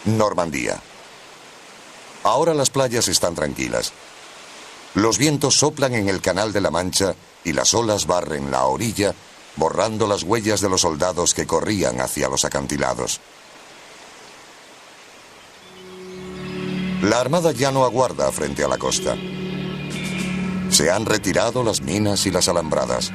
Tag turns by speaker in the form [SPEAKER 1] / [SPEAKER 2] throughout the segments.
[SPEAKER 1] Normandía. Ahora las playas están tranquilas. Los vientos soplan en el Canal de la Mancha y las olas barren la orilla, borrando las huellas de los soldados que corrían hacia los acantilados. La armada ya no aguarda frente a la costa. Se han retirado las minas y las alambradas.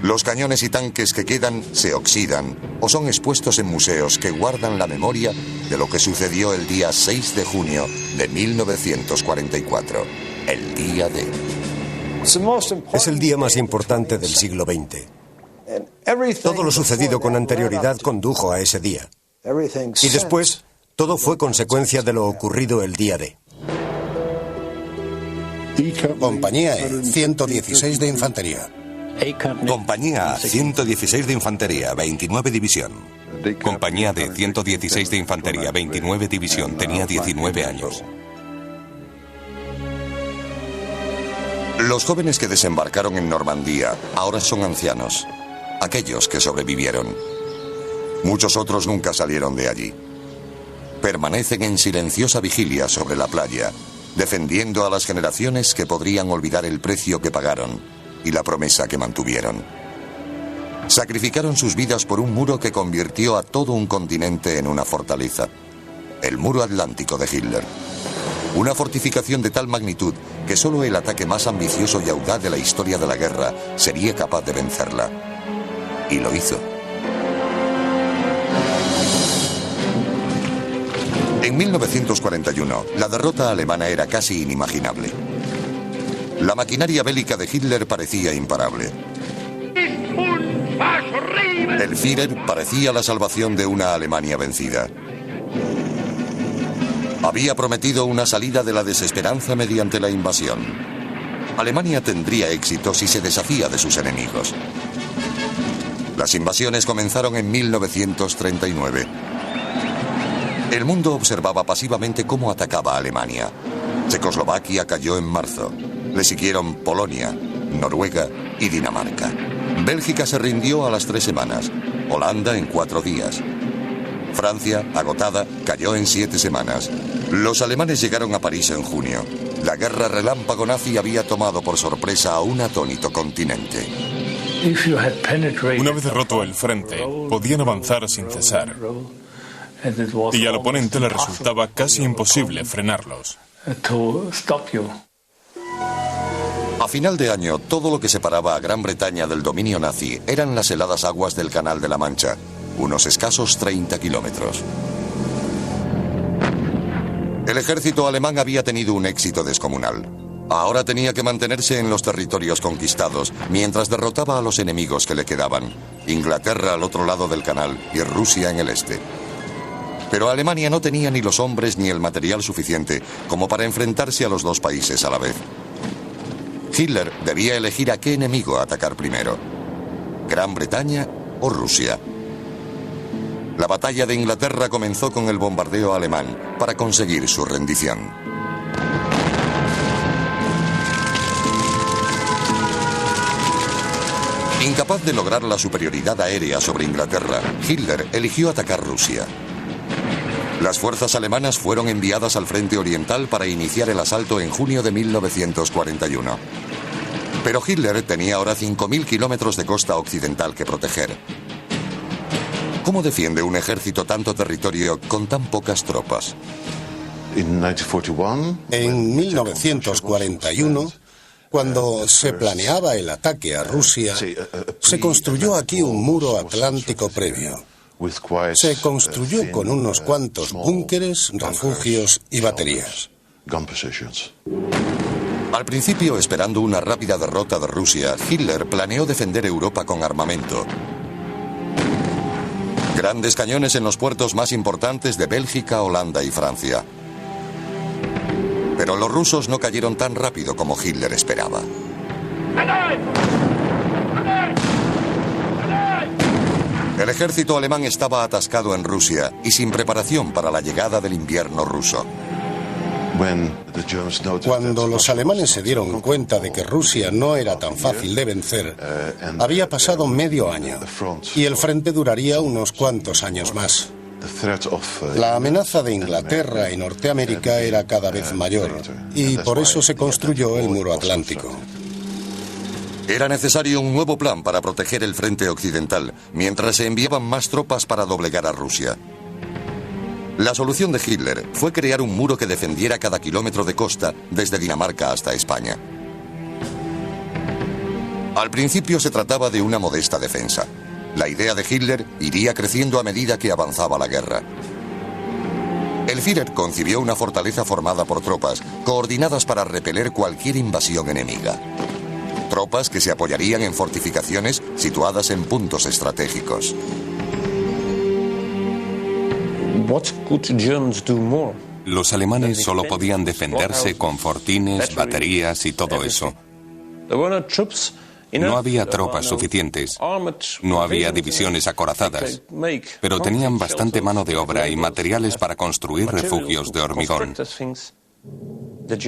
[SPEAKER 1] Los cañones y tanques que quedan se oxidan o son expuestos en museos que guardan la memoria de lo que sucedió el día 6 de junio de 1944, el día D.
[SPEAKER 2] Es el día más importante del siglo XX. Todo lo sucedido con anterioridad condujo a ese día. Y después, todo fue consecuencia de lo ocurrido el día D.
[SPEAKER 3] Compañía E, 116 de Infantería.
[SPEAKER 4] Compañía A, 116 de Infantería, 29 División. Compañía D, 116 de Infantería, 29 División. Tenía 19 años.
[SPEAKER 1] Los jóvenes que desembarcaron en Normandía ahora son ancianos. Aquellos que sobrevivieron. Muchos otros nunca salieron de allí. Permanecen en silenciosa vigilia sobre la playa, defendiendo a las generaciones que podrían olvidar el precio que pagaron y la promesa que mantuvieron. Sacrificaron sus vidas por un muro que convirtió a todo un continente en una fortaleza. El muro atlántico de Hitler. Una fortificación de tal magnitud que solo el ataque más ambicioso y audaz de la historia de la guerra sería capaz de vencerla. Y lo hizo. En 1941, la derrota alemana era casi inimaginable. La maquinaria bélica de Hitler parecía imparable. El Führer parecía la salvación de una Alemania vencida. Había prometido una salida de la desesperanza mediante la invasión. Alemania tendría éxito si se deshacía de sus enemigos. Las invasiones comenzaron en 1939. El mundo observaba pasivamente cómo atacaba a Alemania. Checoslovaquia cayó en marzo. Le siguieron Polonia, Noruega y Dinamarca. Bélgica se rindió a las 3 semanas. Holanda en 4 días. Francia, agotada, cayó en 7 semanas. Los alemanes llegaron a París en junio. La guerra relámpago nazi había tomado por sorpresa a un atónito continente.
[SPEAKER 5] Una vez roto el frente, podían avanzar sin cesar. Y al oponente le resultaba casi imposible frenarlos.
[SPEAKER 1] A final de año, todo lo que separaba a Gran Bretaña del dominio nazi eran las heladas aguas del Canal de la Mancha, unos escasos 30 kilómetros. El ejército alemán había tenido un éxito descomunal. Ahora tenía que mantenerse en los territorios conquistados, mientras derrotaba a los enemigos que le quedaban, Inglaterra al otro lado del canal y Rusia en el este. Pero Alemania no tenía ni los hombres ni el material suficiente como para enfrentarse a los dos países a la vez. Hitler debía elegir a qué enemigo atacar primero, Gran Bretaña o Rusia. La batalla de Inglaterra comenzó con el bombardeo alemán para conseguir su rendición. Incapaz de lograr la superioridad aérea sobre Inglaterra, Hitler eligió atacar Rusia. Las fuerzas alemanas fueron enviadas al frente oriental para iniciar el asalto en junio de 1941. Pero Hitler tenía ahora 5.000 kilómetros de costa occidental que proteger. ¿Cómo defiende un ejército tanto territorio con tan pocas tropas?
[SPEAKER 3] En 1941, cuando se planeaba el ataque a Rusia, se construyó aquí un muro atlántico previo. Se construyó con unos cuantos búnkeres, refugios y baterías.
[SPEAKER 1] Al principio, esperando una rápida derrota de Rusia, Hitler planeó defender Europa con armamento. Grandes cañones en los puertos más importantes de Bélgica, Holanda y Francia. Pero los rusos no cayeron tan rápido como Hitler esperaba. El ejército alemán estaba atascado en Rusia y sin preparación para la llegada del invierno ruso.
[SPEAKER 3] Cuando los alemanes se dieron cuenta de que Rusia no era tan fácil de vencer, había pasado medio año y el frente duraría unos cuantos años más. La amenaza de Inglaterra y Norteamérica era cada vez mayor y por eso se construyó el muro atlántico.
[SPEAKER 1] Era necesario un nuevo plan para proteger el frente occidental, mientras se enviaban más tropas para doblegar a Rusia. La solución de Hitler fue crear un muro que defendiera cada kilómetro de costa desde Dinamarca hasta España. Al principio se trataba de una modesta defensa. La idea de Hitler iría creciendo a medida que avanzaba la guerra. El Führer concibió una fortaleza formada por tropas, coordinadas para repeler cualquier invasión enemiga. Tropas que se apoyarían en fortificaciones situadas en puntos estratégicos.
[SPEAKER 4] Los alemanes solo podían defenderse con fortines, baterías y todo eso. No había tropas suficientes, no había divisiones acorazadas, pero tenían bastante mano de obra y materiales para construir refugios de hormigón.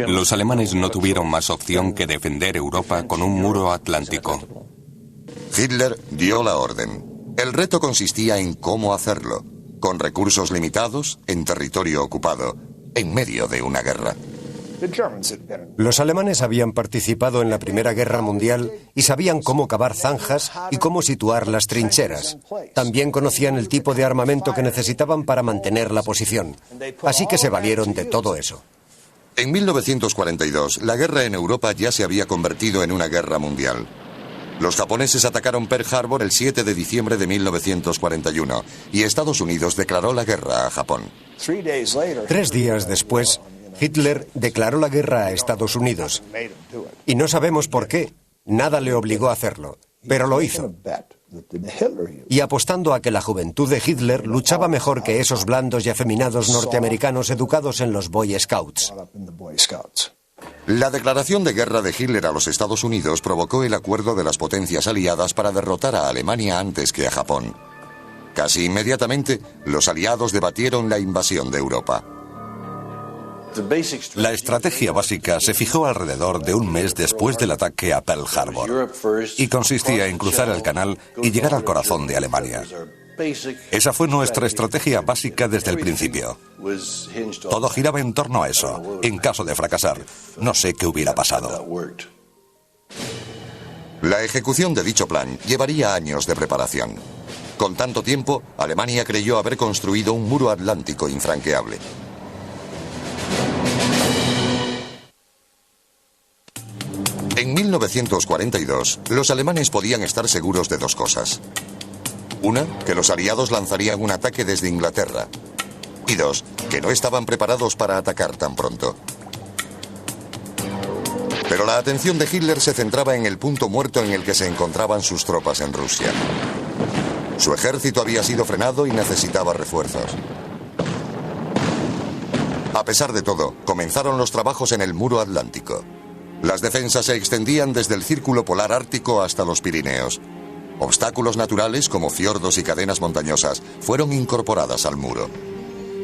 [SPEAKER 4] Los alemanes no tuvieron más opción que defender Europa con un muro atlántico.
[SPEAKER 1] Hitler dio la orden. El reto consistía en cómo hacerlo, con recursos limitados, en territorio ocupado, en medio de una guerra.
[SPEAKER 2] Los alemanes habían participado en la Primera Guerra Mundial y sabían cómo cavar zanjas y cómo situar las trincheras. También conocían el tipo de armamento que necesitaban para mantener la posición. Así que se valieron de todo eso.
[SPEAKER 1] En 1942, la guerra en Europa ya se había convertido en una guerra mundial. Los japoneses atacaron Pearl Harbor el 7 de diciembre de 1941 y Estados Unidos declaró la guerra a Japón.
[SPEAKER 2] 3 días después, Hitler declaró la guerra a Estados Unidos. Y no sabemos por qué. Nada le obligó a hacerlo, pero lo hizo. Y apostando a que la juventud de Hitler luchaba mejor que esos blandos y afeminados norteamericanos educados en los Boy Scouts.
[SPEAKER 1] La declaración de guerra de Hitler a los Estados Unidos provocó el acuerdo de las potencias aliadas para derrotar a Alemania antes que a Japón. Casi inmediatamente, los aliados debatieron la invasión de Europa.
[SPEAKER 4] La estrategia básica se fijó alrededor de un mes después del ataque a Pearl Harbor y consistía en cruzar el canal y llegar al corazón de Alemania. Esa fue nuestra estrategia básica desde el principio. Todo giraba en torno a eso. En caso de fracasar, no sé qué hubiera pasado.
[SPEAKER 1] La ejecución de dicho plan llevaría años de preparación. Con tanto tiempo, Alemania creyó haber construido un muro atlántico infranqueable. En 1942, los alemanes podían estar seguros de dos cosas. Una, que los aliados lanzarían un ataque desde Inglaterra. Y dos, que no estaban preparados para atacar tan pronto. Pero la atención de Hitler se centraba en el punto muerto en el que se encontraban sus tropas en Rusia. Su ejército había sido frenado y necesitaba refuerzos. A pesar de todo, comenzaron los trabajos en el muro atlántico. Las defensas se extendían desde el círculo polar ártico hasta los Pirineos. Obstáculos naturales como fiordos y cadenas montañosas fueron incorporadas al muro.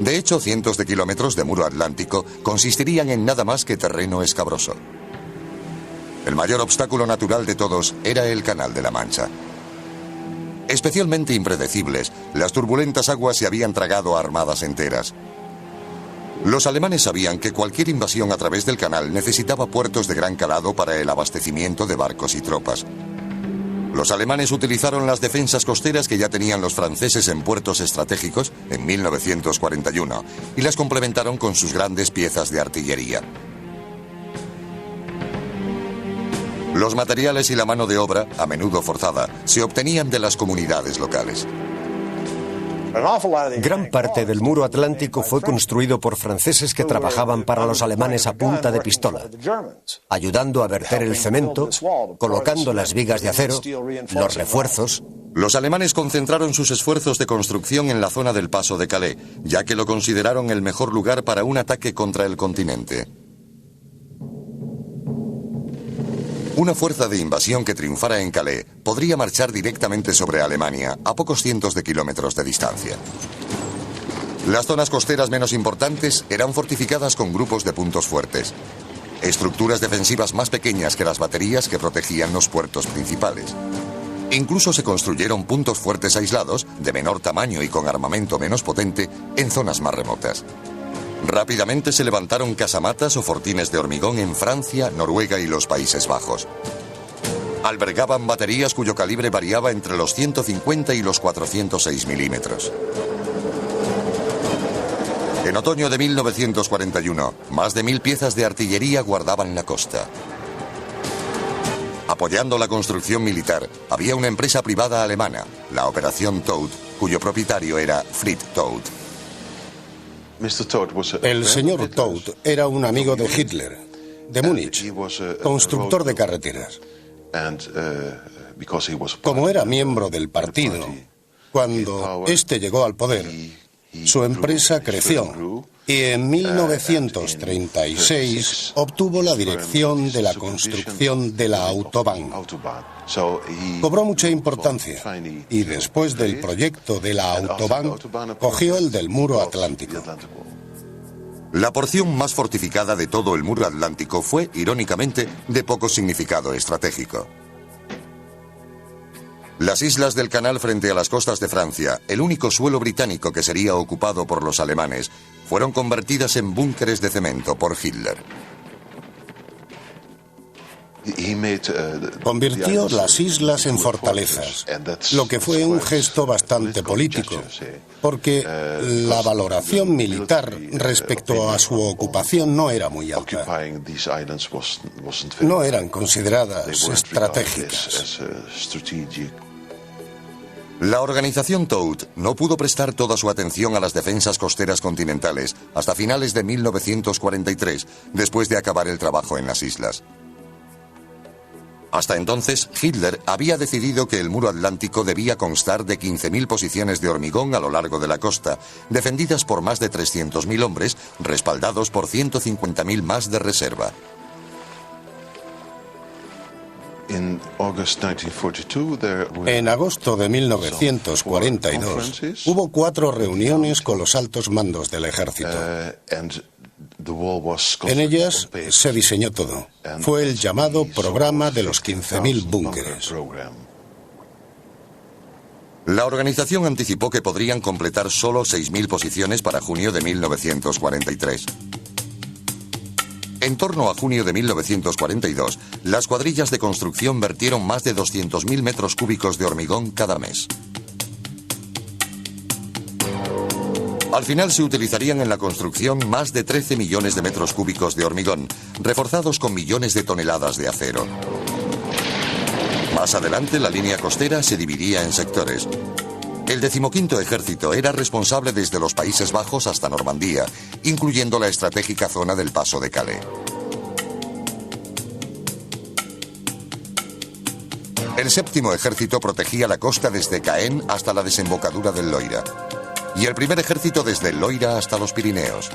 [SPEAKER 1] De hecho, cientos de kilómetros de muro atlántico consistirían en nada más que terreno escabroso. El mayor obstáculo natural de todos era el Canal de la Mancha. Especialmente impredecibles, las turbulentas aguas se habían tragado a armadas enteras. Los alemanes sabían que cualquier invasión a través del canal necesitaba puertos de gran calado para el abastecimiento de barcos y tropas. Los alemanes utilizaron las defensas costeras que ya tenían los franceses en puertos estratégicos en 1941 y las complementaron con sus grandes piezas de artillería. Los materiales y la mano de obra, a menudo forzada, se obtenían de las comunidades locales.
[SPEAKER 2] Gran parte del muro atlántico fue construido por franceses que trabajaban para los alemanes a punta de pistola, ayudando a verter el cemento, colocando las vigas de acero, los refuerzos.
[SPEAKER 1] Los alemanes concentraron sus esfuerzos de construcción en la zona del Paso de Calais, ya que lo consideraron el mejor lugar para un ataque contra el continente. Una fuerza de invasión que triunfara en Calais podría marchar directamente sobre Alemania, a pocos cientos de kilómetros de distancia. Las zonas costeras menos importantes eran fortificadas con grupos de puntos fuertes, estructuras defensivas más pequeñas que las baterías que protegían los puertos principales. Incluso se construyeron puntos fuertes aislados, de menor tamaño y con armamento menos potente, en zonas más remotas. Rápidamente se levantaron casamatas o fortines de hormigón en Francia, Noruega y los Países Bajos. Albergaban baterías cuyo calibre variaba entre los 150 y los 406 milímetros. En otoño de 1941, más de 1000 piezas de artillería guardaban la costa. Apoyando la construcción militar, había una empresa privada alemana, la Operación Todt, cuyo propietario era Fritz Todt.
[SPEAKER 3] El señor Todt era un amigo de Hitler, de Múnich, constructor de carreteras. Como era miembro del partido, cuando este llegó al poder, su empresa creció y en 1936 obtuvo la dirección de la construcción de la Autobahn. Cobró mucha importancia y después del proyecto de la Autobahn cogió el del muro atlántico.
[SPEAKER 1] La porción más fortificada de todo el muro atlántico fue, irónicamente, de poco significado estratégico. Las islas del canal frente a las costas de Francia, el único suelo británico que sería ocupado por los alemanes, fueron convertidas en búnkeres de cemento por Hitler.
[SPEAKER 3] Convirtió las islas en fortalezas, lo que fue un gesto bastante político, porque la valoración militar respecto a su ocupación no era muy alta. No eran consideradas estratégicas.
[SPEAKER 1] La organización Todt no pudo prestar toda su atención a las defensas costeras continentales hasta finales de 1943, después de acabar el trabajo en las islas. Hasta entonces, Hitler había decidido que el muro atlántico debía constar de 15.000 posiciones de hormigón a lo largo de la costa, defendidas por más de 300.000 hombres, respaldados por 150.000 más de reserva.
[SPEAKER 3] En agosto de 1942 hubo 4 reuniones con los altos mandos del ejército. En ellas se diseñó todo. Fue el llamado programa de los 15.000 búnkeres.
[SPEAKER 1] La organización anticipó que podrían completar solo 6.000 posiciones para junio de 1943. En torno a junio de 1942, las cuadrillas de construcción vertieron más de 200.000 metros cúbicos de hormigón cada mes. Al final se utilizarían en la construcción más de 13 millones de metros cúbicos de hormigón, reforzados con millones de toneladas de acero. Más adelante, la línea costera se dividía en sectores. El 15º Ejército era responsable desde los Países Bajos hasta Normandía, incluyendo la estratégica zona del Paso de Calais. El 7º Ejército protegía la costa desde Caen hasta la desembocadura del Loira, y el 1er Ejército desde el Loira hasta los Pirineos.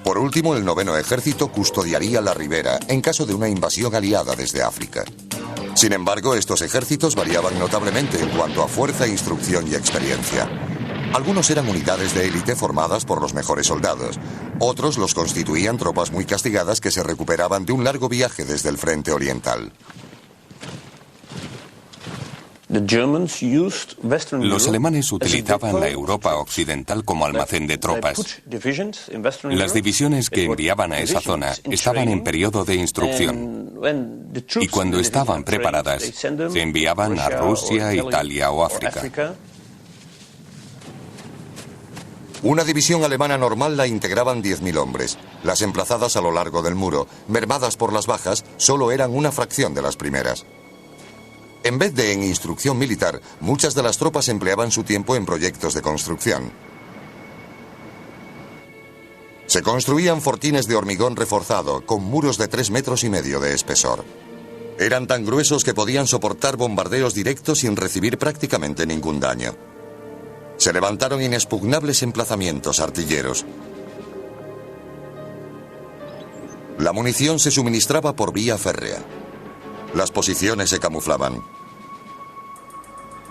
[SPEAKER 1] Por último, el 9º Ejército custodiaría la ribera en caso de una invasión aliada desde África. Sin embargo, estos ejércitos variaban notablemente en cuanto a fuerza, instrucción y experiencia. Algunos eran unidades de élite formadas por los mejores soldados. Otros los constituían tropas muy castigadas que se recuperaban de un largo viaje desde el frente oriental.
[SPEAKER 4] Los alemanes utilizaban la Europa occidental como almacén de tropas. Las divisiones que enviaban a esa zona estaban en periodo de instrucción. Y cuando estaban preparadas, se enviaban a Rusia, Italia o África.
[SPEAKER 1] Una división alemana normal la integraban 10.000 hombres. Las emplazadas a lo largo del muro, mermadas por las bajas, solo eran una fracción de las primeras. En vez de en instrucción militar, muchas de las tropas empleaban su tiempo en proyectos de construcción. Se construían fortines de hormigón reforzado, con muros de 3,5 metros de espesor. Eran tan gruesos que podían soportar bombardeos directos sin recibir prácticamente ningún daño. Se levantaron inexpugnables emplazamientos artilleros. La munición se suministraba por vía férrea. Las posiciones se camuflaban.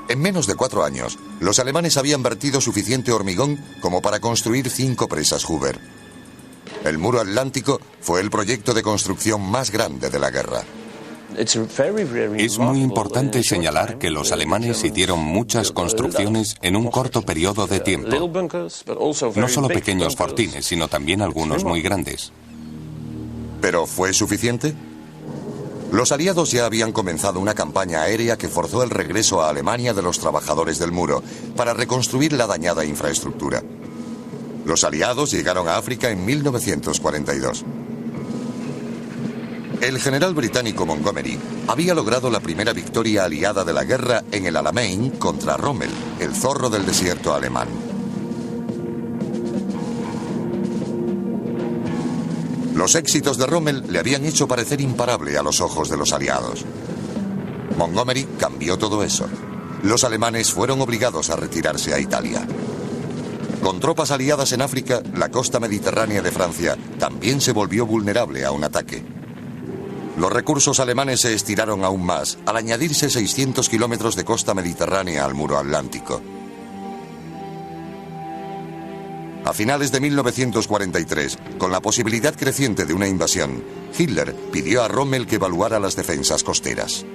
[SPEAKER 1] En menos de 4 años, los alemanes habían vertido suficiente hormigón como para construir 5 presas Hoover. El muro atlántico fue el proyecto de construcción más grande de la guerra.
[SPEAKER 6] Es muy importante señalar que los alemanes hicieron muchas construcciones en un corto periodo de tiempo. No solo pequeños fortines, sino también algunos muy grandes.
[SPEAKER 1] ¿Pero fue suficiente? Los aliados ya habían comenzado una campaña aérea que forzó el regreso a Alemania de los trabajadores del muro para reconstruir la dañada infraestructura. Los aliados llegaron a África en 1942. El general británico Montgomery había logrado la primera victoria aliada de la guerra en el Alamein contra Rommel, el zorro del desierto alemán. Los éxitos de Rommel le habían hecho parecer imparable a los ojos de los aliados. Montgomery cambió todo eso. Los alemanes fueron obligados a retirarse a Italia. Con tropas aliadas en África, la costa mediterránea de Francia también se volvió vulnerable a un ataque. Los recursos alemanes se estiraron aún más al añadirse 600 kilómetros de costa mediterránea al muro atlántico. A finales de 1943, con la posibilidad creciente de una invasión, Hitler pidió a Rommel que evaluara las defensas costeras.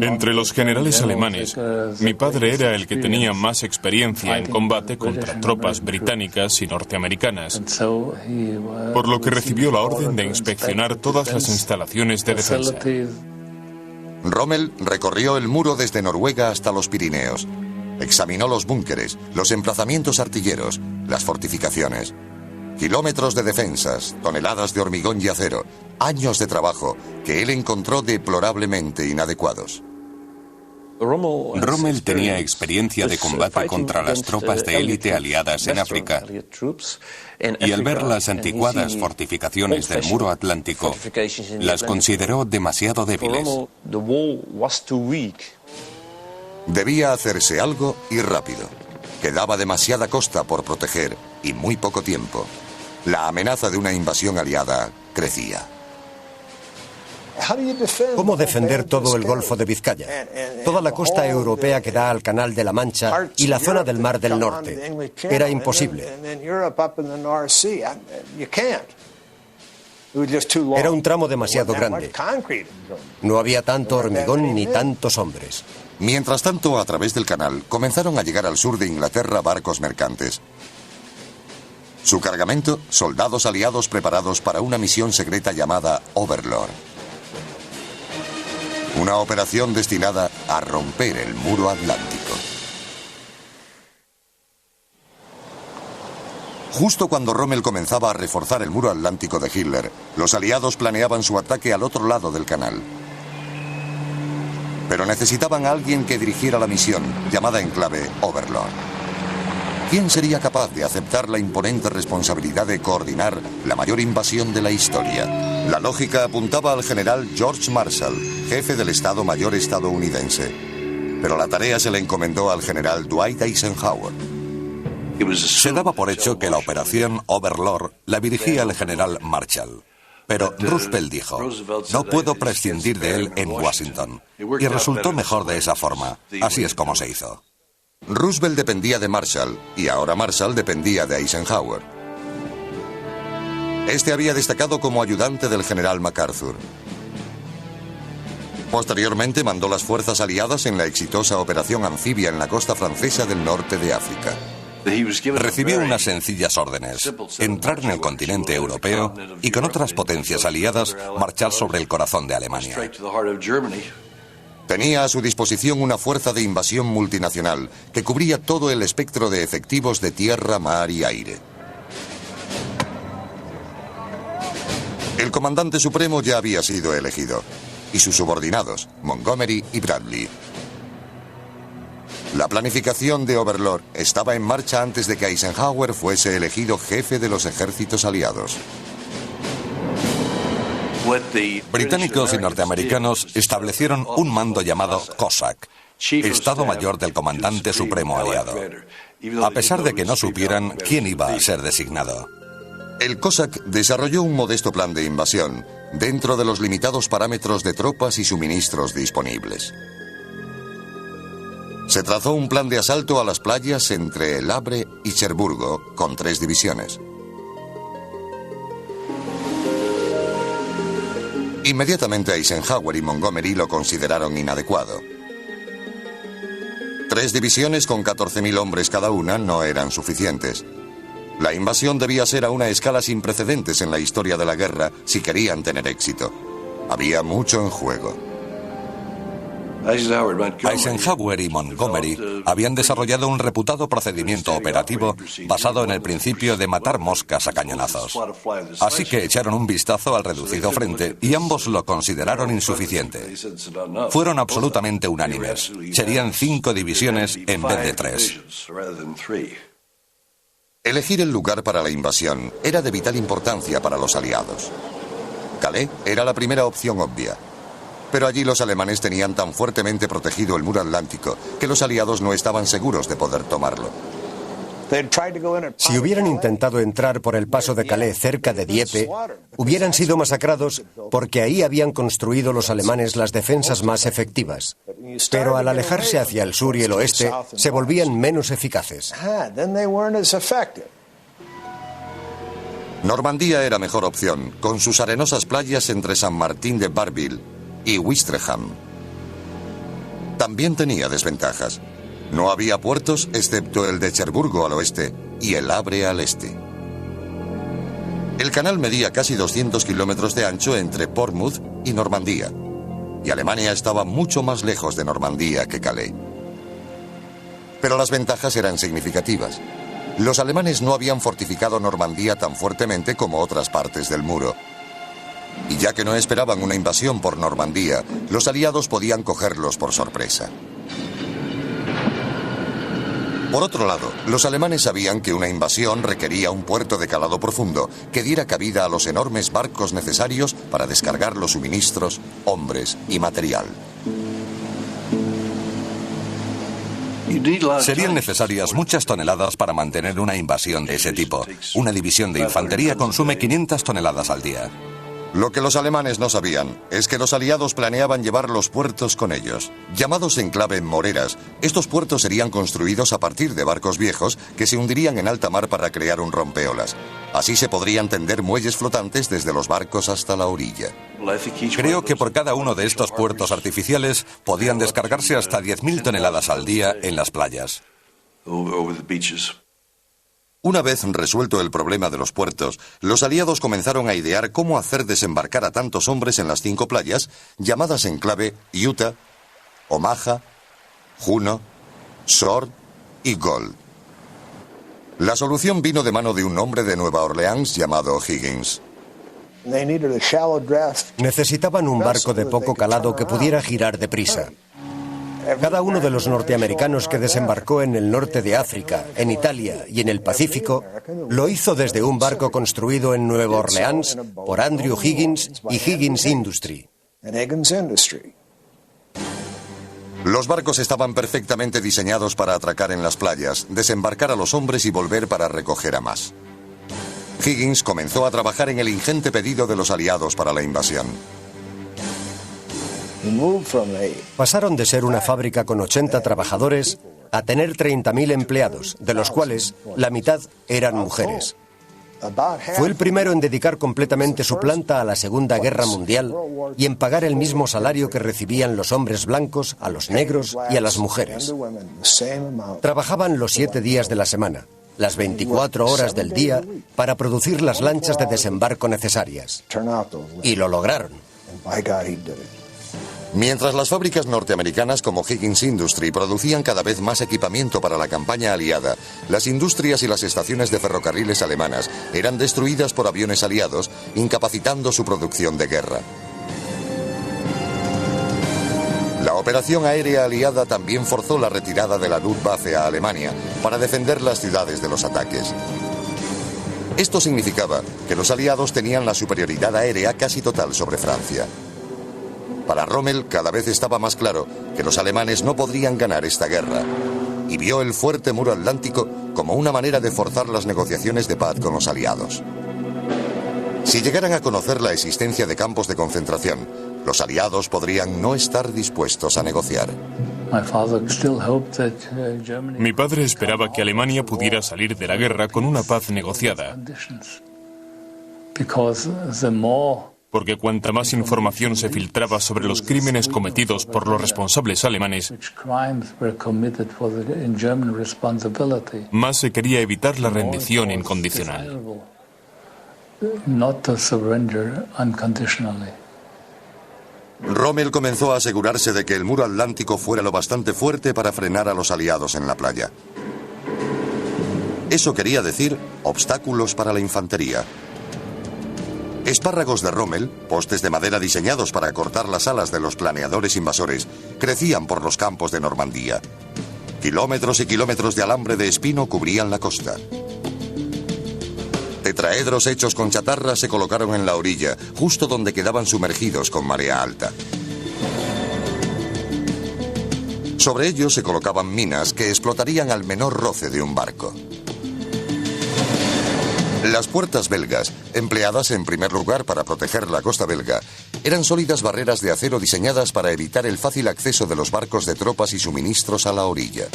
[SPEAKER 5] Entre los generales alemanes, mi padre era el que tenía más experiencia en combate contra tropas británicas y norteamericanas, por lo que recibió la orden de inspeccionar todas las instalaciones de defensa.
[SPEAKER 1] Rommel recorrió el muro desde Noruega hasta los Pirineos. Examinó los búnkeres, los emplazamientos artilleros, las fortificaciones. Kilómetros de defensas, toneladas de hormigón y acero, años de trabajo que él encontró deplorablemente inadecuados.
[SPEAKER 6] Rommel tenía experiencia de combate contra las tropas de élite aliadas en África, y al ver las anticuadas fortificaciones del muro atlántico, las consideró demasiado débiles.
[SPEAKER 1] Debía hacerse algo y rápido. Quedaba demasiada costa por proteger y muy poco tiempo. La amenaza de una invasión aliada crecía.
[SPEAKER 2] ¿Cómo defender todo el Golfo de Vizcaya? Toda la costa europea que da al Canal de la Mancha y la zona del Mar del Norte. Era imposible. Era un tramo demasiado grande. No había tanto hormigón ni tantos hombres.
[SPEAKER 1] Mientras tanto, a través del canal, comenzaron a llegar al sur de Inglaterra barcos mercantes. Su cargamento, soldados aliados preparados para una misión secreta llamada Overlord. Una operación destinada a romper el muro atlántico. Justo cuando Rommel comenzaba a reforzar el muro atlántico de Hitler, los aliados planeaban su ataque al otro lado del canal. Pero necesitaban a alguien que dirigiera la misión, llamada en clave Overlord. ¿Quién sería capaz de aceptar la imponente responsabilidad de coordinar la mayor invasión de la historia? La lógica apuntaba al general George Marshall, jefe del Estado Mayor estadounidense. Pero la tarea se le encomendó al general Dwight Eisenhower.
[SPEAKER 4] Se daba por hecho que la operación Overlord la dirigía el general Marshall. Pero Roosevelt dijo, no puedo prescindir de él en Washington. Y resultó mejor de esa forma. Así es como se hizo.
[SPEAKER 1] Roosevelt dependía de Marshall y ahora Marshall dependía de Eisenhower. Este había destacado como ayudante del general MacArthur. Posteriormente mandó las fuerzas aliadas en la exitosa operación anfibia en la costa francesa del norte de África.
[SPEAKER 4] Recibió unas sencillas órdenes: entrar en el continente europeo y con otras potencias aliadas marchar sobre el corazón de Alemania.
[SPEAKER 1] Tenía a su disposición una fuerza de invasión multinacional que cubría todo el espectro de efectivos de tierra, mar y aire. El comandante supremo ya había sido elegido, y sus subordinados, Montgomery y Bradley. La planificación de Overlord estaba en marcha antes de que Eisenhower fuese elegido jefe de los ejércitos aliados.
[SPEAKER 4] Británicos y norteamericanos establecieron un mando llamado Cossack, Estado Mayor del Comandante Supremo Aliado, a pesar de que no supieran quién iba a ser designado.
[SPEAKER 1] El Cossack desarrolló un modesto plan de invasión dentro de los limitados parámetros de tropas y suministros disponibles. Se trazó un plan de asalto a las playas entre El Havre y Cherburgo con 3 divisiones. Inmediatamente Eisenhower y Montgomery lo consideraron inadecuado. 3 divisiones con 14.000 hombres cada una no eran suficientes. La invasión debía ser a una escala sin precedentes en la historia de la guerra si querían tener éxito. Había mucho en juego.
[SPEAKER 4] Eisenhower y Montgomery habían desarrollado un reputado procedimiento operativo basado en el principio de matar moscas a cañonazos. Así que echaron un vistazo al reducido frente y ambos lo consideraron insuficiente. Fueron absolutamente unánimes. Serían 5 divisiones en vez de 3.
[SPEAKER 1] Elegir el lugar para la invasión era de vital importancia para los aliados. Calais era la primera opción obvia. Pero allí los alemanes tenían tan fuertemente protegido el muro atlántico que los aliados no estaban seguros de poder tomarlo.
[SPEAKER 2] Si hubieran intentado entrar por el paso de Calais cerca de Dieppe, hubieran sido masacrados porque ahí habían construido los alemanes las defensas más efectivas. Pero al alejarse hacia el sur y el oeste, se volvían menos eficaces.
[SPEAKER 1] Normandía era mejor opción, con sus arenosas playas entre San Martín de Barville y Ouistreham. También tenía desventajas. No había puertos excepto el de Cherburgo al oeste y el Havre al este. El canal medía casi 200 kilómetros de ancho entre Portsmouth y Normandía, y Alemania estaba mucho más lejos de Normandía que Calais. Pero las ventajas eran significativas. Los alemanes no habían fortificado Normandía tan fuertemente como otras partes del muro. Y ya que no esperaban una invasión por Normandía, los aliados podían cogerlos por sorpresa. Por otro lado, los alemanes sabían que una invasión requería un puerto de calado profundo que diera cabida a los enormes barcos necesarios para descargar los suministros, hombres y material.
[SPEAKER 4] Serían necesarias muchas toneladas para mantener una invasión de ese tipo. Una división de infantería consume 500 toneladas al día.
[SPEAKER 1] Lo que los alemanes no sabían es que los aliados planeaban llevar los puertos con ellos. Llamados en clave moreras, estos puertos serían construidos a partir de barcos viejos que se hundirían en alta mar para crear un rompeolas. Así se podrían tender muelles flotantes desde los barcos hasta la orilla.
[SPEAKER 4] Creo que por cada uno de estos puertos artificiales podían descargarse hasta 10.000 toneladas al día en las playas.
[SPEAKER 1] Una vez resuelto el problema de los puertos, los aliados comenzaron a idear cómo hacer desembarcar a tantos hombres en las 5 playas, llamadas en clave Utah, Omaha, Juno, Sword y Gold. La solución vino de mano de un hombre de Nueva Orleans llamado Higgins.
[SPEAKER 2] Necesitaban un barco de poco calado que pudiera girar deprisa. Cada uno de los norteamericanos que desembarcó en el norte de África, en Italia y en el Pacífico, lo hizo desde un barco construido en Nueva Orleans por Andrew Higgins y Higgins Industry.
[SPEAKER 1] Los barcos estaban perfectamente diseñados para atracar en las playas, desembarcar a los hombres y volver para recoger a más. Higgins comenzó a trabajar en el ingente pedido de los aliados para la invasión.
[SPEAKER 2] Pasaron de ser una fábrica con 80 trabajadores a tener 30.000 empleados, de los cuales la mitad eran mujeres. Fue el primero en dedicar completamente su planta a la Segunda Guerra Mundial y en pagar el mismo salario que recibían los hombres blancos a los negros y a las mujeres. Trabajaban los 7 días de la semana, las 24 horas del día, para producir las lanchas de desembarco necesarias. Y lo lograron.
[SPEAKER 1] Mientras las fábricas norteamericanas como Higgins Industry producían cada vez más equipamiento para la campaña aliada, las industrias y las estaciones de ferrocarriles alemanas eran destruidas por aviones aliados, incapacitando su producción de guerra. La operación aérea aliada también forzó la retirada de la Luftwaffe a Alemania para defender las ciudades de los ataques. Esto significaba que los aliados tenían la superioridad aérea casi total sobre Francia. Para Rommel cada vez estaba más claro que los alemanes no podrían ganar esta guerra, y vio el fuerte muro atlántico como una manera de forzar las negociaciones de paz con los aliados. Si llegaran a conocer la existencia de campos de concentración, los aliados podrían no estar dispuestos a negociar.
[SPEAKER 5] Mi padre esperaba que Alemania pudiera salir de la guerra con una paz negociada. porque cuanta más información se filtraba sobre los crímenes cometidos por los responsables alemanes, más se quería evitar la rendición incondicional.
[SPEAKER 1] Rommel comenzó a asegurarse de que el muro atlántico fuera lo bastante fuerte para frenar a los aliados en la playa. Eso quería decir obstáculos para la infantería. Espárragos de Rommel, postes de madera diseñados para cortar las alas de los planeadores invasores, crecían por los campos de Normandía. Kilómetros y kilómetros de alambre de espino cubrían la costa. Tetraedros hechos con chatarra se colocaron en la orilla, justo donde quedaban sumergidos con marea alta. Sobre ellos se colocaban minas que explotarían al menor roce de un barco. Las puertas belgas, empleadas en primer lugar para proteger la costa belga, eran sólidas barreras de acero diseñadas para evitar el fácil acceso de los barcos de tropas y suministros a la orilla.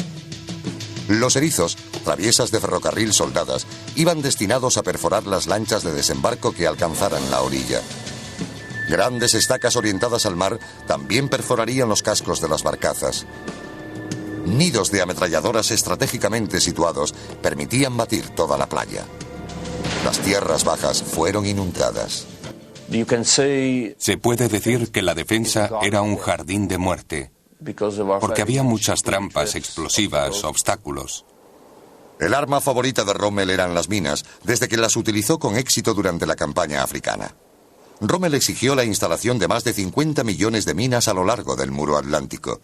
[SPEAKER 1] Los erizos, traviesas de ferrocarril soldadas, iban destinados a perforar las lanchas de desembarco que alcanzaran la orilla. Grandes estacas orientadas al mar también perforarían los cascos de las barcazas. Nidos de ametralladoras estratégicamente situados permitían batir toda la playa. Las tierras bajas fueron inundadas.
[SPEAKER 6] Se puede decir que la defensa era un jardín de muerte, porque había muchas trampas explosivas, obstáculos.
[SPEAKER 1] El arma favorita de Rommel eran las minas, desde que las utilizó con éxito durante la campaña africana. Rommel exigió la instalación de más de 50 millones de minas a lo largo del muro atlántico.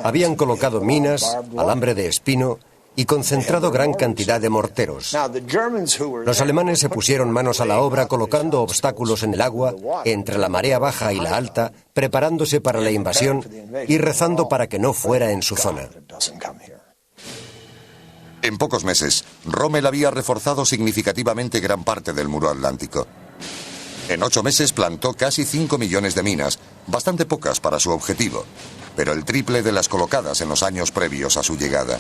[SPEAKER 2] Habían colocado minas, alambre de espino y concentrado gran cantidad de morteros. Los alemanes se pusieron manos a la obra colocando obstáculos en el agua, entre la marea baja y la alta, preparándose para la invasión y rezando para que no fuera en su zona.
[SPEAKER 1] En pocos meses, Rommel había reforzado significativamente gran parte del muro atlántico. En 8 meses plantó casi 5 millones de minas, bastante pocas para su objetivo, pero el triple de las colocadas en los años previos a su llegada.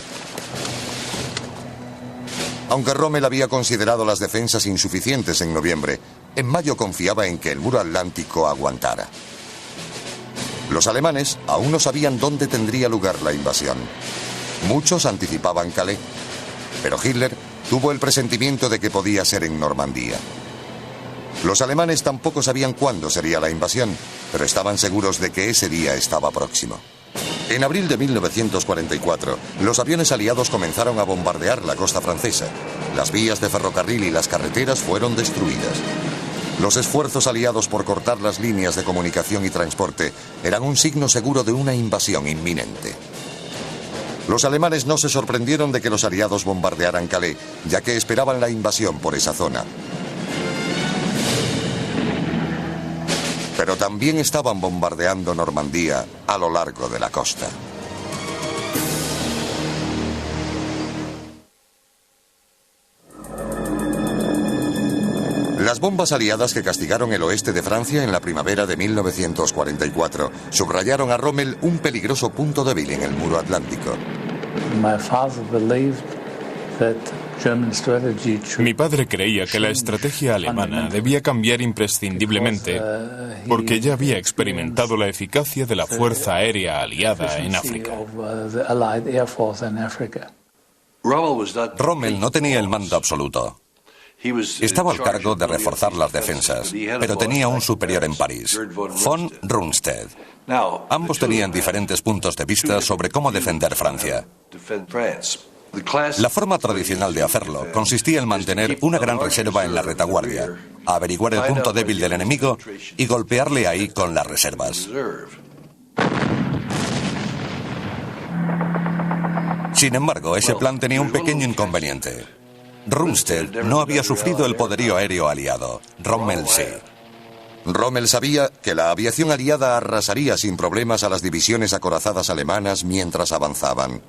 [SPEAKER 1] Aunque Rommel había considerado las defensas insuficientes en noviembre, en mayo confiaba en que el muro atlántico aguantara. Los alemanes aún no sabían dónde tendría lugar la invasión. Muchos anticipaban Calais, pero Hitler tuvo el presentimiento de que podía ser en Normandía. Los alemanes tampoco sabían cuándo sería la invasión, pero estaban seguros de que ese día estaba próximo. En abril de 1944, los aviones aliados comenzaron a bombardear la costa francesa. Las vías de ferrocarril y las carreteras fueron destruidas. Los esfuerzos aliados por cortar las líneas de comunicación y transporte eran un signo seguro de una invasión inminente. Los alemanes no se sorprendieron de que los aliados bombardearan Calais, ya que esperaban la invasión por esa zona. Pero también estaban bombardeando Normandía a lo largo de la costa. Las bombas aliadas que castigaron el oeste de Francia en la primavera de 1944 subrayaron a Rommel un peligroso punto débil en el muro atlántico.
[SPEAKER 5] Mi padre creía que la estrategia alemana debía cambiar imprescindiblemente porque ya había experimentado la eficacia de la Fuerza Aérea Aliada en África.
[SPEAKER 4] Rommel no tenía el mando absoluto. Estaba al cargo de reforzar las defensas, pero tenía un superior en París, von Rundstedt. Ambos tenían diferentes puntos de vista sobre cómo defender Francia. La forma tradicional de hacerlo consistía en mantener una gran reserva en la retaguardia, averiguar el punto débil del enemigo y golpearle ahí con las reservas. Sin embargo, ese plan tenía un pequeño inconveniente. Rundstedt no había sufrido el poderío aéreo aliado, Rommel sí.
[SPEAKER 1] Rommel sabía que la aviación aliada arrasaría sin problemas a las divisiones acorazadas alemanas mientras avanzaban.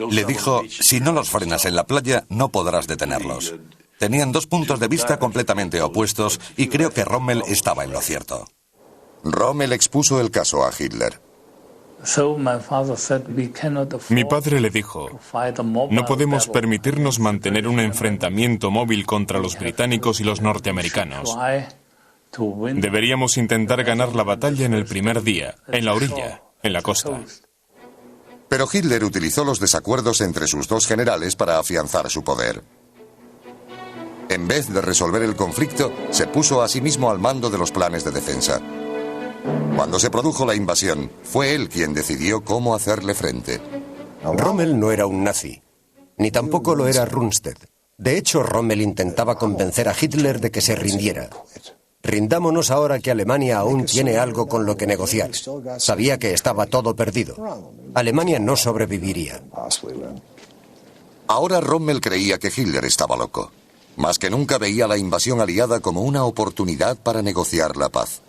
[SPEAKER 4] Le dijo, si no los frenas en la playa, no podrás detenerlos. Tenían dos puntos de vista completamente opuestos y creo que Rommel estaba en lo cierto.
[SPEAKER 1] Rommel expuso el caso a Hitler.
[SPEAKER 5] Mi padre le dijo, no podemos permitirnos mantener un enfrentamiento móvil contra los británicos y los norteamericanos. Deberíamos intentar ganar la batalla en el primer día, en la orilla, en la costa.
[SPEAKER 1] Pero Hitler utilizó los desacuerdos entre sus dos generales para afianzar su poder. En vez de resolver el conflicto, se puso a sí mismo al mando de los planes de defensa. Cuando se produjo la invasión, fue él quien decidió cómo hacerle frente.
[SPEAKER 2] Rommel no era un nazi, ni tampoco lo era Rundstedt. De hecho, Rommel intentaba convencer a Hitler de que se rindiera. Rindámonos ahora que Alemania aún tiene algo con lo que negociar. Sabía que estaba todo perdido. Alemania no sobreviviría.
[SPEAKER 1] Ahora Rommel creía que Hitler estaba loco. Más que nunca veía la invasión aliada como una oportunidad para negociar la paz.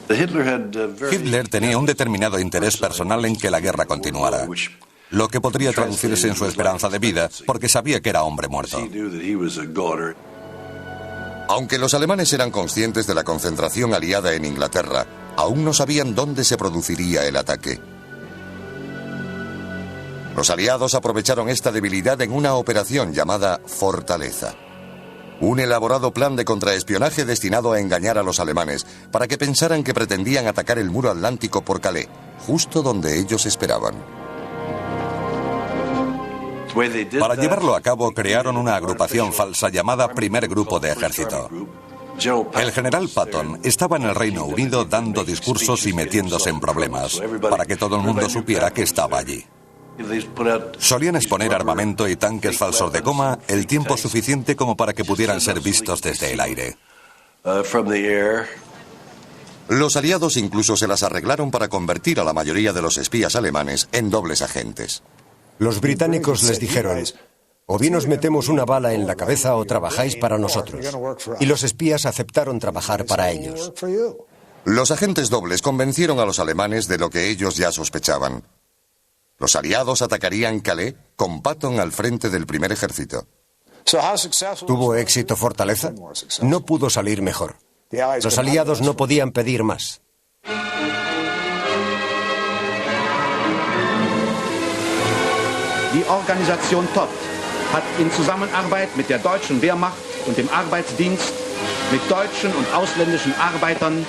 [SPEAKER 4] Hitler tenía un determinado interés personal en que la guerra continuara, lo que podría traducirse en su esperanza de vida, porque sabía que era hombre muerto.
[SPEAKER 1] Aunque los alemanes eran conscientes de la concentración aliada en Inglaterra, aún no sabían dónde se produciría el ataque. Los aliados aprovecharon esta debilidad en una operación llamada Fortaleza. Un elaborado plan de contraespionaje destinado a engañar a los alemanes para que pensaran que pretendían atacar el muro atlántico por Calais, justo donde ellos esperaban.
[SPEAKER 4] Para llevarlo a cabo, crearon una agrupación falsa llamada Primer Grupo de Ejército. El general Patton estaba en el Reino Unido dando discursos y metiéndose en problemas, para que todo el mundo supiera que estaba allí. Solían exponer armamento y tanques falsos de goma el tiempo suficiente como para que pudieran ser vistos desde el aire.
[SPEAKER 1] Los aliados incluso se las arreglaron para convertir a la mayoría de los espías alemanes en dobles agentes.
[SPEAKER 2] Los británicos les dijeron, o bien os metemos una bala en la cabeza o trabajáis para nosotros. Y los espías aceptaron trabajar para ellos.
[SPEAKER 1] Los agentes dobles convencieron a los alemanes de lo que ellos ya sospechaban. Los aliados atacarían Calais con Patton al frente del primer ejército.
[SPEAKER 2] ¿Tuvo éxito Fortaleza? No pudo salir mejor. Los aliados no podían pedir más.
[SPEAKER 7] Die Organisation Todt hat in Zusammenarbeit mit der deutschen Wehrmacht und dem Arbeitsdienst, mit deutschen und ausländischen Arbeitern.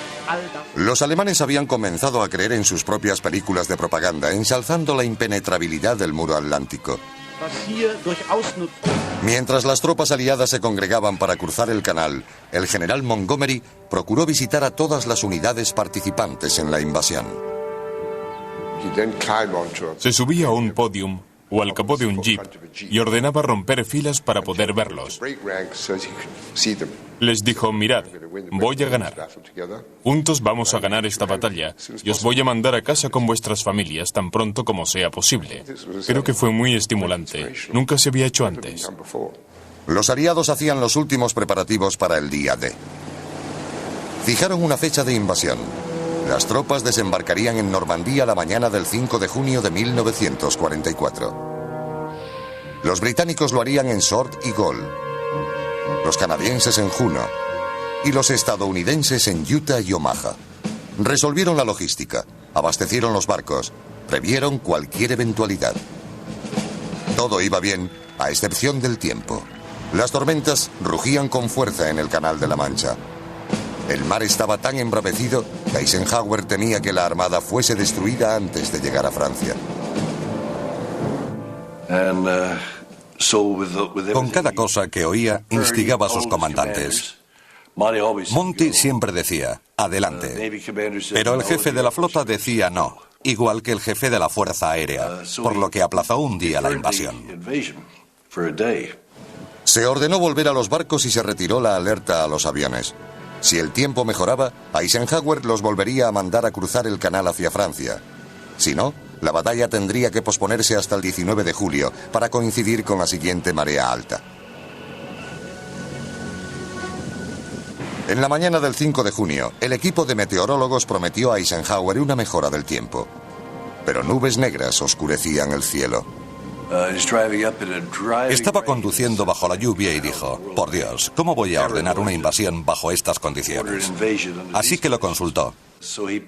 [SPEAKER 1] Los alemanes habían comenzado a creer en sus propias películas de propaganda, ensalzando la impenetrabilidad del muro atlántico. Mientras las tropas aliadas se congregaban para cruzar el canal, el general Montgomery procuró visitar a todas las unidades participantes en la invasión.
[SPEAKER 5] Se subía a un podium o al capó de un jeep y ordenaba romper filas para poder verlos. Les dijo, mirad, voy a ganar. Juntos vamos a ganar esta batalla y os voy a mandar a casa con vuestras familias tan pronto como sea posible. Creo que fue muy estimulante. Nunca se había hecho antes.
[SPEAKER 1] Los aliados hacían los últimos preparativos para el día D. Fijaron una fecha de invasión. Las tropas desembarcarían en Normandía la mañana del 5 de junio de 1944. Los británicos lo harían en Sword y Gol, los canadienses en Juno y los estadounidenses en Utah y Omaha. Resolvieron la logística, abastecieron los barcos, previeron cualquier eventualidad. Todo iba bien, a excepción del tiempo. Las tormentas rugían con fuerza en el Canal de la Mancha. El mar estaba tan embravecido que Eisenhower temía que la armada fuese destruida antes de llegar a Francia.
[SPEAKER 4] Con cada cosa que oía, instigaba a sus comandantes. Monty siempre decía, adelante. Pero el jefe de la flota decía no, igual que el jefe de la Fuerza Aérea, por lo que aplazó un día la invasión.
[SPEAKER 1] Se ordenó volver a los barcos y se retiró la alerta a los aviones. Si el tiempo mejoraba, Eisenhower los volvería a mandar a cruzar el canal hacia Francia. Si no, la batalla tendría que posponerse hasta el 19 de julio para coincidir con la siguiente marea alta. En la mañana del 5 de junio, el equipo de meteorólogos prometió a Eisenhower una mejora del tiempo. Pero nubes negras oscurecían el cielo.
[SPEAKER 4] Estaba conduciendo bajo la lluvia y dijo, por Dios, ¿cómo voy a ordenar una invasión bajo estas condiciones? Así que lo consultó.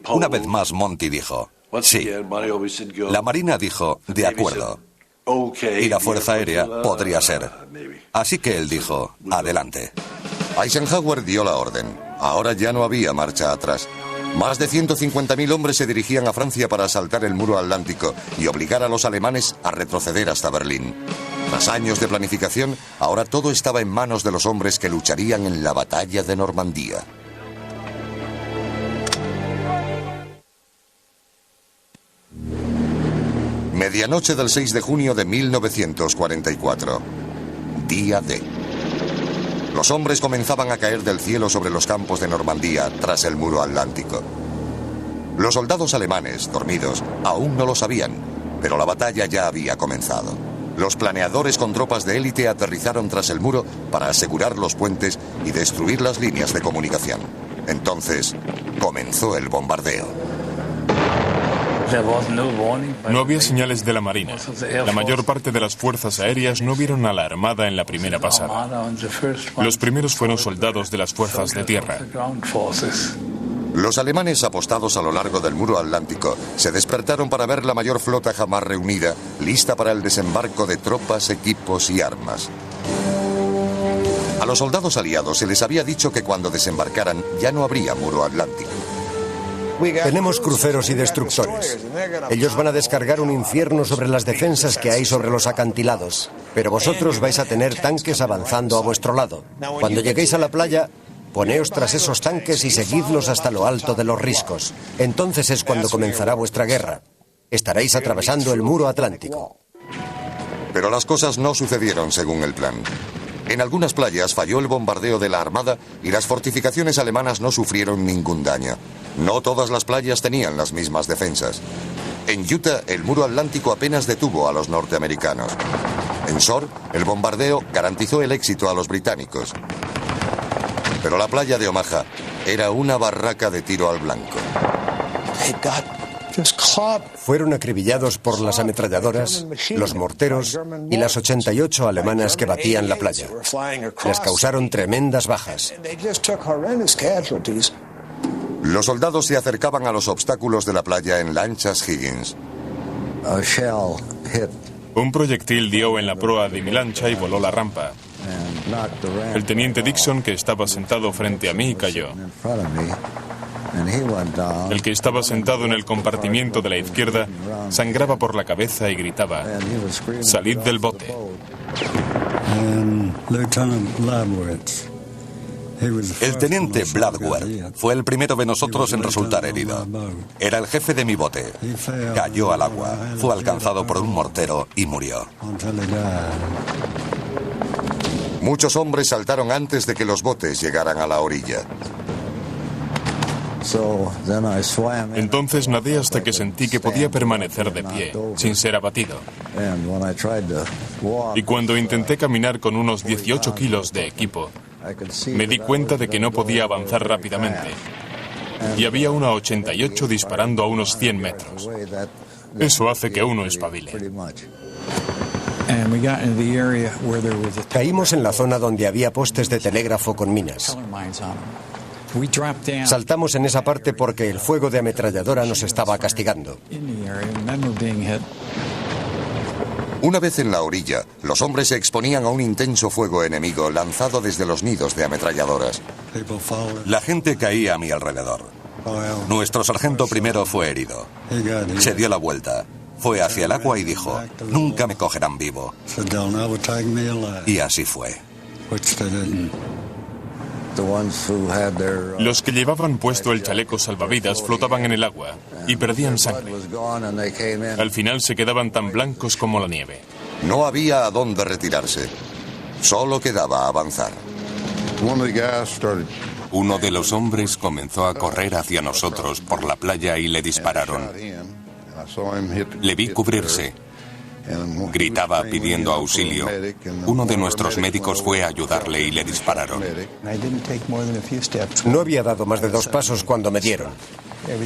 [SPEAKER 4] Una vez más Monty dijo, sí. La Marina dijo, de acuerdo. Y la Fuerza Aérea podría ser. Así que él dijo, adelante.
[SPEAKER 1] Eisenhower dio la orden. Ahora ya no había marcha atrás. Más de 150.000 hombres se dirigían a Francia para asaltar el muro atlántico y obligar a los alemanes a retroceder hasta Berlín. Tras años de planificación, ahora todo estaba en manos de los hombres que lucharían en la batalla de Normandía. Medianoche del 6 de junio de 1944. Día D. Los hombres comenzaban a caer del cielo sobre los campos de Normandía tras el muro atlántico. Los soldados alemanes, dormidos, aún no lo sabían, pero la batalla ya había comenzado. Los planeadores con tropas de élite aterrizaron tras el muro para asegurar los puentes y destruir las líneas de comunicación. Entonces, comenzó el bombardeo.
[SPEAKER 5] No había señales de la Marina. La mayor parte de las fuerzas aéreas no vieron a la Armada en la primera pasada. Los primeros fueron soldados de las fuerzas de tierra.
[SPEAKER 1] Los alemanes apostados a lo largo del muro atlántico se despertaron para ver la mayor flota jamás reunida, lista para el desembarco de tropas, equipos y armas. A los soldados aliados se les había dicho que cuando desembarcaran ya no habría muro atlántico.
[SPEAKER 2] Tenemos cruceros y destructores. Ellos van a descargar un infierno sobre las defensas que hay sobre los acantilados. Pero vosotros vais a tener tanques avanzando a vuestro lado. Cuando lleguéis a la playa, poneos tras esos tanques y seguidlos hasta lo alto de los riscos. Entonces es cuando comenzará vuestra guerra. Estaréis atravesando el muro atlántico.
[SPEAKER 1] Pero las cosas no sucedieron según el plan. En algunas playas falló el bombardeo de la Armada y las fortificaciones alemanas no sufrieron ningún daño. No todas las playas tenían las mismas defensas. En Utah, el muro atlántico apenas detuvo a los norteamericanos. En Shore, el bombardeo garantizó el éxito a los británicos. Pero la playa de Omaha era una barraca de tiro al blanco.
[SPEAKER 2] Fueron acribillados por las ametralladoras, los morteros y las 88 alemanas que batían la playa. Les causaron tremendas bajas.
[SPEAKER 1] Los soldados se acercaban a los obstáculos de la playa en lanchas Higgins.
[SPEAKER 5] Un proyectil dio en la proa de mi lancha y voló la rampa. El teniente Dixon, que estaba sentado frente a mí, cayó. El que estaba sentado en el compartimiento de la izquierda sangraba por la cabeza y gritaba: «¡Salid del bote!».
[SPEAKER 4] El teniente Bladworth fue el primero de nosotros en resultar herido. Era el jefe de mi bote. Cayó al agua, fue alcanzado por un mortero y murió.
[SPEAKER 1] Muchos hombres saltaron antes de que los botes llegaran a la orilla.
[SPEAKER 5] Entonces nadé hasta que sentí que podía permanecer de pie, sin ser abatido. Y cuando intenté caminar con unos 18 kilos de equipo, me di cuenta de que no podía avanzar rápidamente. Y había una 88 disparando a unos 100 metros. Eso hace que uno espabile.
[SPEAKER 2] Caímos en la zona donde había postes de telégrafo con minas. Saltamos en esa parte porque el fuego de ametralladora nos estaba castigando.
[SPEAKER 1] Una vez en la orilla, los hombres se exponían a un intenso fuego enemigo lanzado desde los nidos de ametralladoras.
[SPEAKER 4] La gente caía a mi alrededor. Nuestro sargento primero fue herido. Se dio la vuelta, fue hacia el agua y dijo: «Nunca me cogerán vivo». Y así fue.
[SPEAKER 5] Los que llevaban puesto el chaleco salvavidas flotaban en el agua y perdían sangre. Al final se quedaban tan blancos como la nieve.
[SPEAKER 1] No había a dónde retirarse. Solo quedaba avanzar.
[SPEAKER 6] Uno de los hombres comenzó a correr hacia nosotros por la playa y le dispararon. Le vi cubrirse. Gritaba pidiendo auxilio. Uno de nuestros médicos fue a ayudarle y le dispararon.
[SPEAKER 2] No había dado más de 2 pasos cuando me dieron.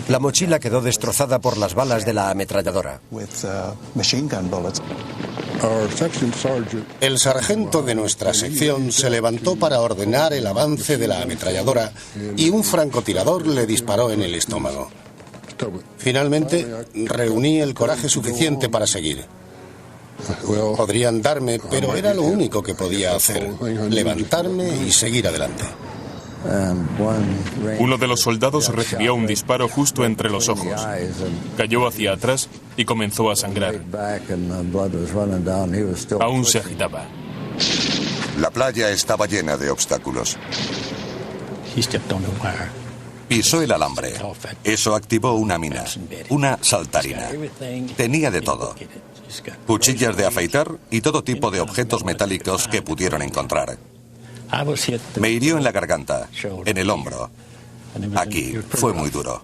[SPEAKER 2] La mochila quedó destrozada por las balas de la ametralladora.
[SPEAKER 3] El sargento de nuestra sección se levantó para ordenar el avance de la ametralladora y un francotirador le disparó en el estómago. Finalmente, reuní el coraje suficiente para seguir. Podrían darme, pero era lo único que podía hacer: levantarme y seguir adelante.
[SPEAKER 5] Uno de los soldados recibió un disparo justo entre los ojos. Cayó hacia atrás y comenzó a sangrar. Aún se agitaba.
[SPEAKER 1] La playa estaba llena de obstáculos.
[SPEAKER 4] Pisó el alambre. Eso activó una mina, una saltarina. Tenía de todo: cuchillas de afeitar y todo tipo de objetos metálicos que pudieron encontrar. Me hirió en la garganta, en el hombro. Aquí fue muy duro.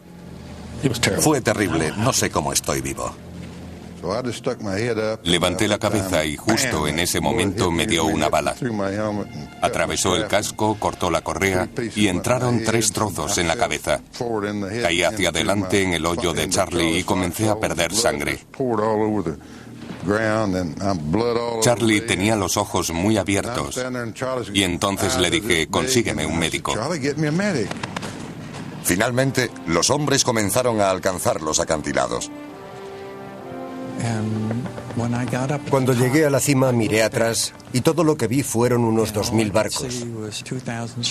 [SPEAKER 4] Fue terrible, no sé cómo estoy vivo.
[SPEAKER 6] Levanté la cabeza y justo en ese momento me dio una bala. Atravesó el casco, cortó la correa y entraron 3 trozos en la cabeza. Caí hacia adelante en el hoyo de Charlie y comencé a perder sangre. Charlie tenía los ojos muy abiertos y entonces le dije: consígueme un médico.
[SPEAKER 1] Finalmente, los hombres comenzaron a alcanzar los acantilados.
[SPEAKER 2] Cuando llegué a la cima miré atrás y todo lo que vi fueron unos 2000 barcos.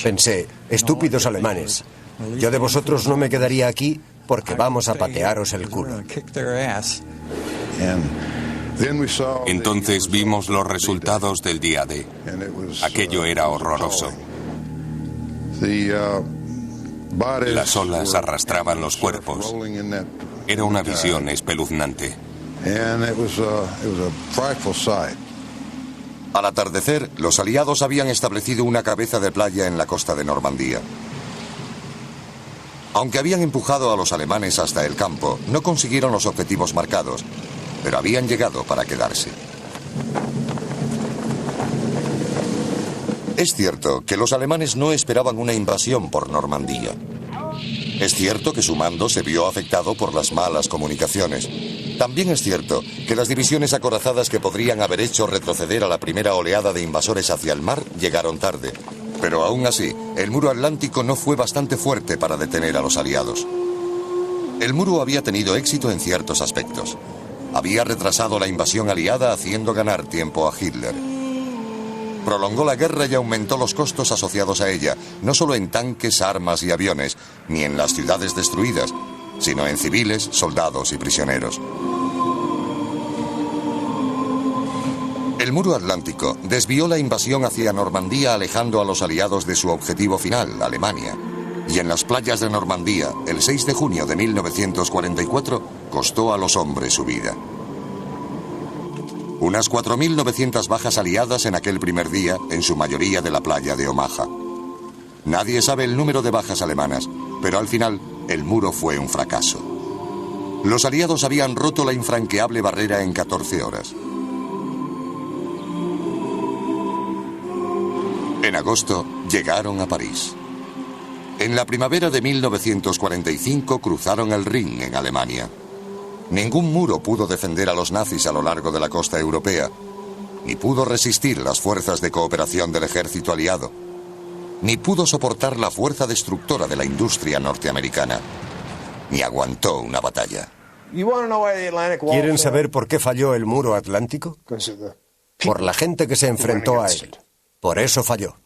[SPEAKER 2] Pensé: estúpidos alemanes, yo de vosotros no me quedaría aquí porque vamos a patearos el culo.
[SPEAKER 6] Entonces vimos los resultados del día D. Aquello era horroroso. Las olas arrastraban los cuerpos. Era una visión espeluznante.
[SPEAKER 1] Al atardecer, los aliados habían establecido una cabeza de playa en la costa de Normandía. Aunque habían empujado a los alemanes hasta el campo, no consiguieron los objetivos marcados, pero habían llegado para quedarse. Es cierto que los alemanes no esperaban una invasión por Normandía. Es cierto que su mando se vio afectado por las malas comunicaciones. También es cierto que las divisiones acorazadas que podrían haber hecho retroceder a la primera oleada de invasores hacia el mar llegaron tarde. Pero aún así, el muro atlántico no fue bastante fuerte para detener a los aliados. El muro había tenido éxito en ciertos aspectos. Había retrasado la invasión aliada haciendo ganar tiempo a Hitler. Prolongó la guerra y aumentó los costos asociados a ella, no solo en tanques, armas y aviones, ni en las ciudades destruidas, sino en civiles, soldados y prisioneros. El muro atlántico desvió la invasión hacia Normandía, alejando a los aliados de su objetivo final, Alemania. Y en las playas de Normandía, el 6 de junio de 1944, costó a los hombres su vida. Unas 4.900 bajas aliadas en aquel primer día, en su mayoría de la playa de Omaha. Nadie sabe el número de bajas alemanas, pero al final, el muro fue un fracaso. Los aliados habían roto la infranqueable barrera en 14 horas. En agosto, llegaron a París. En la primavera de 1945 cruzaron el Rin en Alemania. Ningún muro pudo defender a los nazis a lo largo de la costa europea, ni pudo resistir las fuerzas de cooperación del ejército aliado, ni pudo soportar la fuerza destructora de la industria norteamericana, ni aguantó una batalla.
[SPEAKER 2] ¿Quieren saber por qué falló el muro atlántico? Por la gente que se enfrentó a él. Por eso falló.